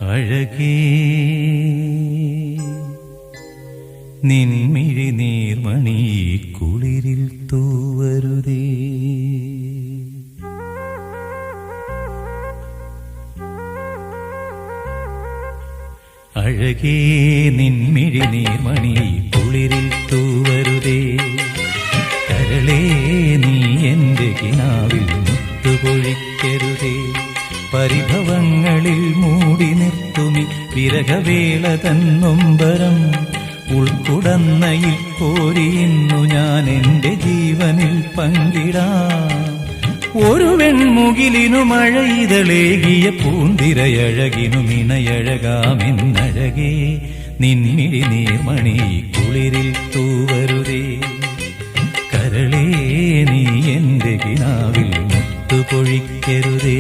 അഴകേ നിൻമിഴി നീർമണി കുളിരിൽ തൂവരുതേ. അഴകേ നിൻമിഴി നീർമണി കുളിരിൽ തൂവരുതേ. കരളേ നീ എൻ്റെ കിനാവിൽ മുത്തുപൊഴിക്കരുതേ. പരിഭവങ്ങളിൽ മൂടി നിർത്തുമി വിരഹവേള തന്നൊമ്പരം. ഉൾക്കുടന്നയിൽ കോരിയുന്നു ഞാൻ എൻ്റെ ജീവനിൽ പങ്കിടാം. ഒരു വെൺമുകിലിനു മഴയിതളേകിയ പൂന്തിരയഴകിനു മിണയഴകാമെന്നഴകേ നിൻമിഴി നീർമണി കുളിരിൽ തൂവരുതേ. കരളേ നീ എൻ്റെ കിനാവിൽ മുത്തുപൊഴിക്കരുതേ.